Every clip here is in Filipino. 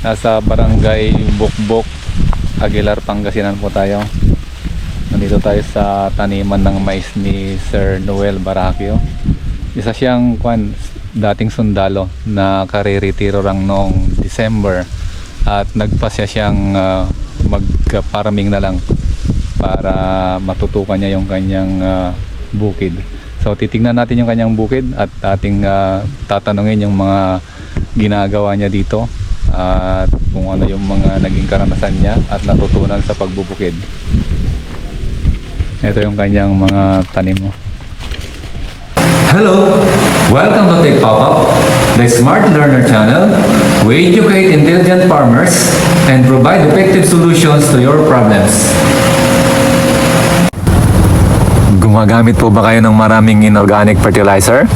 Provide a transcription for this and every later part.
Nasa Barangay Bukbok, Aguilar, Pangasinan po tayo. Nandito tayo sa taniman ng mais ni Sir Noel Baraquio. Isa siyang dating sundalo na kare-retiro lang noong December at nagpasya siyang magparaming na lang para matutukan niya yung kanyang bukid. So titingnan natin yung kanyang bukid at ating tatanungin yung mga ginagawa niya dito at kung ano yung mga naging karanasan niya at natutunan sa pagbubukid. Ito yung kanyang mga tanim mo. Hello! Welcome to Tech Pop-Up, the Smart Learner channel. We educate intelligent farmers and provide effective solutions to your problems. Gumagamit po ba kayo ng maraming inorganic fertilizer?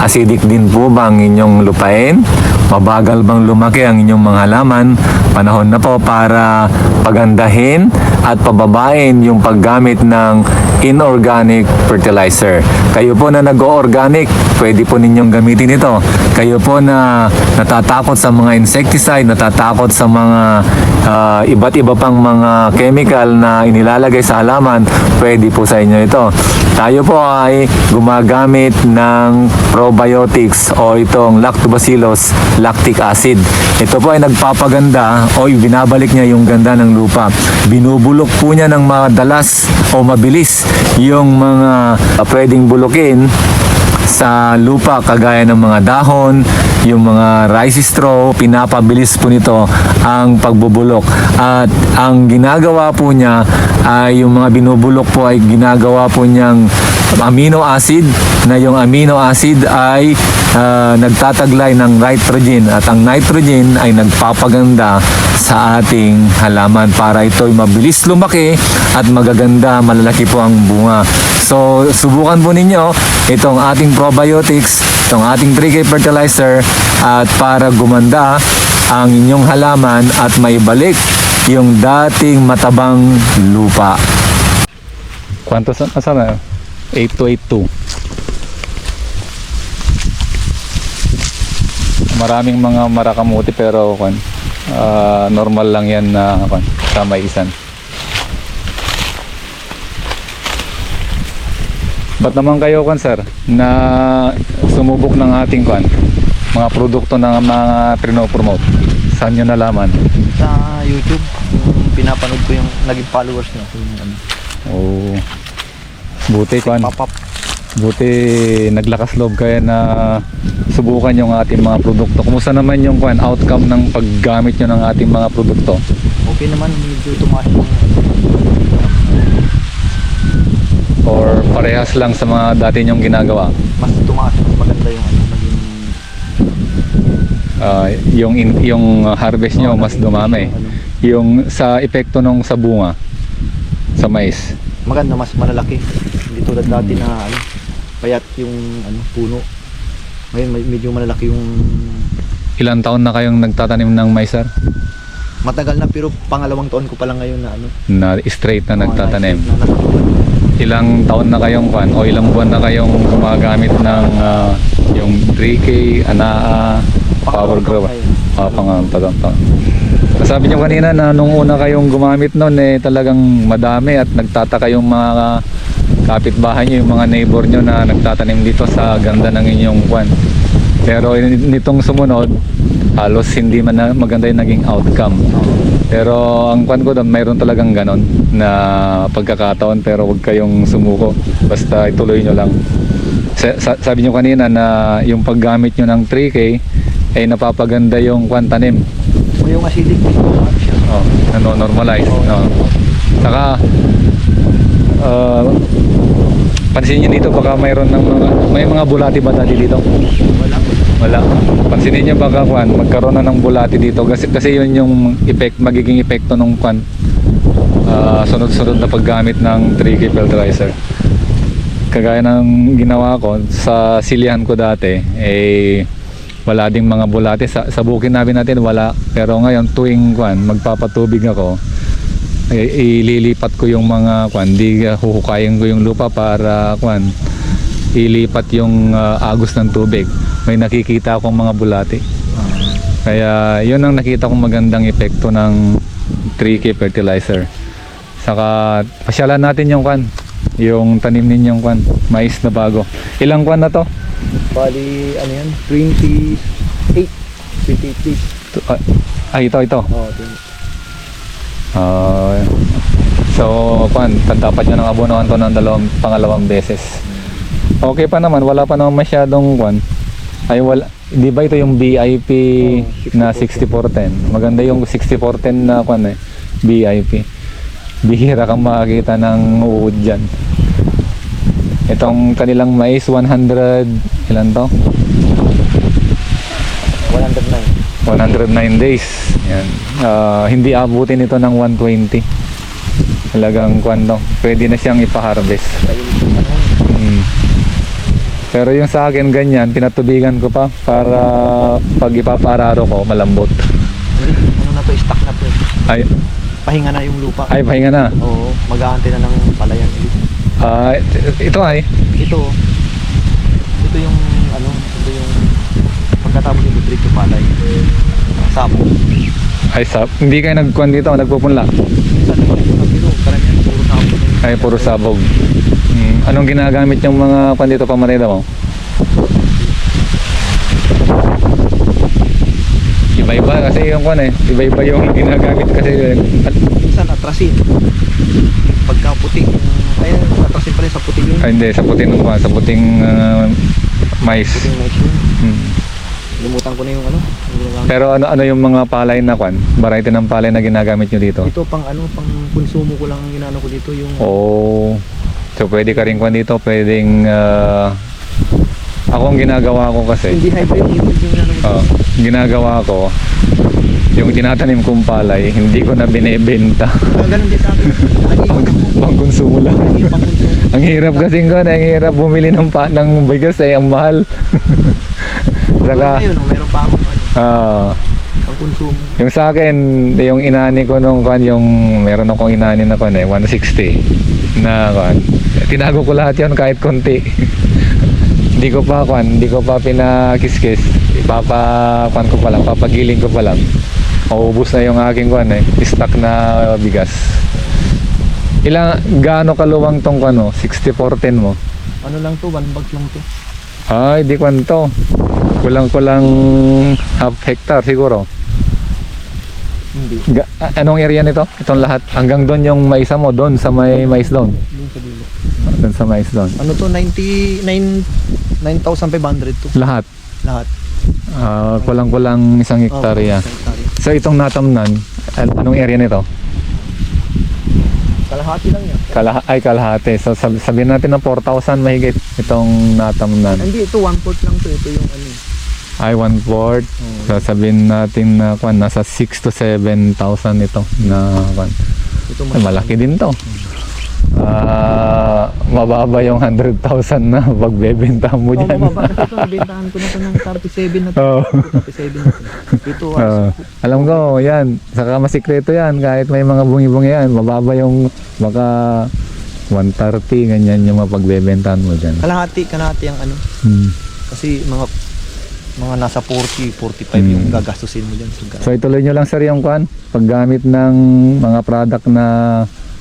Acidic din po ba ang inyong lupain? Mabagal bang lumaki ang inyong mga halaman? Panahon na po para pagandahin at pababain yung paggamit ng inorganic fertilizer. Kayo po na nag-o-organic, pwede po ninyong gamitin ito. Kayo po na natatakot sa mga insecticide, natatakot sa mga iba't iba pang mga chemical na inilalagay sa halaman, pwede po sa inyo ito. Tayo po ay gumagamit ng probiotics o itong lactobacillus lactic acid. Ito po ay nagpapaganda o binabalik niya yung ganda ng lupa. Binubulok po niya ng madalas o mabilis yung mga pwedeng bulukin sa lupa kagaya ng mga dahon, yung mga rice straw, pinapabilis po nito ang pagbubulok. At ang ginagawa po niya ay yung mga binubulok po ay ginagawa po niyang amino acid, na yung amino acid ay nagtataglay ng nitrogen at ang nitrogen ay nagpapaganda sa ating halaman para ito'y mabilis lumaki at magaganda, malalaki po ang bunga. So subukan po ninyo itong ating probiotics, itong ating 3K fertilizer at para gumanda ang inyong halaman at maibalik yung dating matabang lupa. Kwanto sana? 8282. Maraming mga marakamuti pero normal lang yan na sa maisan. Ba't naman kayo sir na sumubok ng ating mga produkto ng mga trino-promote? Saan nyo nalaman? Sa YouTube, yung pinapanood ko yung naging followers nyo. Oh, buti Pop-up. buti naglakas loob kaya na subukan yung ating mga produkto. Kumusta naman yung outcome ng paggamit nyo ng ating mga produkto? Okay naman, medyo tumaas yung Or parehas lang sa mga dati nyong ginagawa? mas tumaas, mas maganda yung naging Yung harvest nyo mas dumami. Yung sa epekto nung sa bunga sa mais, maganda, mas malalaki. Hindi tulad dati na payat yung puno. Ngayon medyo malalaki yung ilang taon na kayong nagtatanim ng mais, sir? matagal na, pero pangalawang taon ko pa lang ngayon na Na straight na nagtatanim. na natutunan. Ilang taon na kayong o ilang buwan na kayong gumagamit ng yung 3K, Anaa, Power Grower? Pangatagong taon. Sabi nyo kanina na nung una kayong gumamit nun talagang madami at nagtataka yung mga kapitbahay nyo, yung mga neighbor nyo na nagtatanim dito sa ganda ng inyong Pero nitong sumunod, halos hindi man maganda yung naging outcome. Pero ang ko doon, mayroon talagang ganon na pagkakataon, pero huwag kayong sumuko. Basta ituloy nyo lang. Sabi nyo kanina na yung paggamit nyo ng 3K ay napapaganda yung tanim. O yung acidic, Normalize. Saka pansinin nyo dito, baka mayroon ng may mga bulati ba dati dito? Wala. Pansinin nyo baka magkaroon na ng bulati dito kasi yun yung magiging epekto ng sunod-sunod na paggamit ng 3K fertilizer. Kagaya ng ginawa ko sa silihan ko dati, wala ding mga bulati sa bukid natin wala, pero ngayon tuwing magpapatubig ako, ililipat ko yung mga huhukayin ko yung lupa para ilipat yung agos ng tubig. May nakikita akong mga bulati. Kaya yun ang nakita kong magandang epekto ng 3K fertilizer. Saka pasyalan natin yung kwan, yung tanim ninyong kwan, mais na bago. Ilang kwan na to? Bali, ano yan? 28 days. Ito. Oo, So, kwan, dapat nyo nang abunuhan to ng pangalawang beses. Okay pa naman, wala pa naman masyadong kwan. Ay, wala. Di ba ito yung BIP na 60-10? Maganda yung 60-10 na kwan eh, BIP. Bihira kang makakita ng uod dyan. Itong kanilang mais, 100, ilan to? 109. 109 days. Yan. Hindi abutin ito ng 120. Talagang kwan to. Pwede na siyang ipa-harvest. Pero yung sa akin ganyan, pinatubigan ko pa para pag ipapararo ko, malambot. Ano na to, stock na to. Ay, Pahinga na yung lupa. pahinga na. Oo, mag-aantay na ng palayan ulit. Ito ay. Ito yung ano, ito yung pagkatapos yung diretso palay. Sapo. Hindi kayo nagkuhan dito, nagpupunla. Minsan pero karamihan puro sapo. Ay, puro sabog. Anong ginagamit yung mga kuhan dito pamareda mo? Iba-iba kasi yung kuhan eh. Iba-iba yung ginagamit kasi. Minsan atrasin. Pagka puting, ay atrasin pa rin sa puting yun. Ay, hindi, sa puting kuhan, sa puting mais. Puting mais yun. Hmm. Limutan ko na yung ano. Pero ano yung mga palay na kuhan? Variety ng palay na ginagamit nyo dito? Ito pang ano, pang konsumo ko lang ang ginano ko dito yung So pwede ka rin kuhan dito, pwedeng ako ang ginagawa ko kasi. hindi hybrid yung ginano ko. Ginagawa ko yung tinatanim kong palay, hindi ko na binebenta. Ganun din sa akin. Pang-konsumo lang. Pang konsumo. Ang hirap kasi ang hirap bumili ng bigas eh, ang mahal. Saka Ngayon, meron pa akong ano, pang konsumo. yung sa akin, yung inani ko nung kwan, yung meron akong inani na kwan eh, 160 na kwan. Tinago ko lahat yun kahit konti. Hindi ko pa pinakiskis. Papakwan ko pa lang, papagiling ko pa lang. Maubos na yung aking kwan eh, stock na bigas. Gaano kaluwang tong kwan mo? 60-10 mo? Ano lang to, 1 bag lang to. Ay, di kwan to. Kulang-kulang half hectare siguro. Hindi. Anong area nito? Itong lahat. Hanggang doon yung mais mo, doon sa may mais doon. Doon sa dulo. Doon sa mais doon. Ano to, 9,500 to. Lahat. Lahat. Kulang-kulang isang hektarya. So itong natamnan, anong area nito? Kalahati lang yan. Kalahati. So sabihin natin na 4,000 mahigit itong natamnan. Hindi, ito 1/4 lang to. Ito yung ano. Ay, 1/4. So sabihin natin na nasa 6,000 to 7,000 ito na Ito Ay, malaki din to. Mababa yung 100,000 na pagbebenta mo dyan. Mababa na ito. Nabentahan ko na ito ng 37 na to. Oo. 37 na to. Ito, Alam ko, yan. Saka masikreto yan. Kahit may mga bungi-bungi yan, mababa yung baka 130, ganyan yung mapagbebentahan mo dyan. kalahati ang ano. Kasi mga nasa 40, 45 yung gagastusin mo dyan. So ituloy nyo lang sir yung paggamit ng mga product na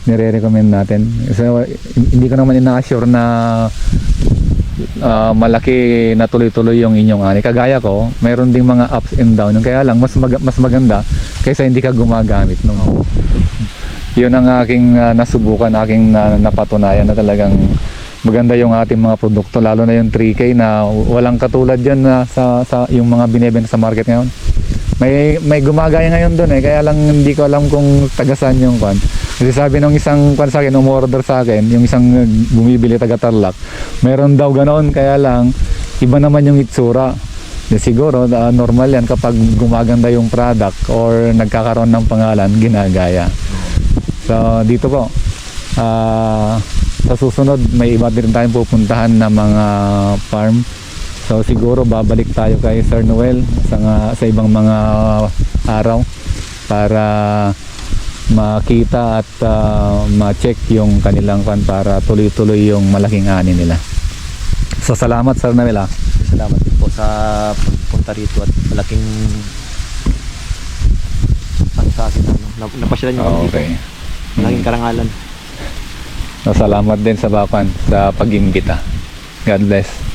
nire-recommend natin. So hindi ko naman ina-assure na malaki na tuloy-tuloy yung inyong ani. Kagaya ko, mayroon ding mga ups and down. Kaya lang mas maganda kaysa hindi ka gumagamit. No? Yun ang aking nasubukan, aking napatunayan na talagang maganda yung ating mga produkto, lalo na yung 3K na walang katulad dyan na sa yung mga binebenta sa market ngayon. May gumagaya ngayon doon eh, kaya lang hindi ko alam kung tagasan yung kwan. Kasi sabi nung isang kwan sa akin, umorder sa akin, yung isang bumibili taga Tarlac, meron daw ganoon, kaya lang iba naman yung itsura. Siguro normal yan kapag gumaganda yung product or nagkakaroon ng pangalan, ginagaya. So dito po, sa susunod may iba din tayong pupuntahan na mga farm. So siguro babalik tayo kay Sir Noel sa ibang mga araw para makita at ma-check yung kanilang fan para tuloy-tuloy yung malaking ani nila. So salamat Sir Noel. Salamat din po sa pagpunta rito at malaking sa akin. Ano, napasyalan niyo kami dito. Okay. Malaking karangalan. Salamat din sa Bakan sa pag-imbita. God bless.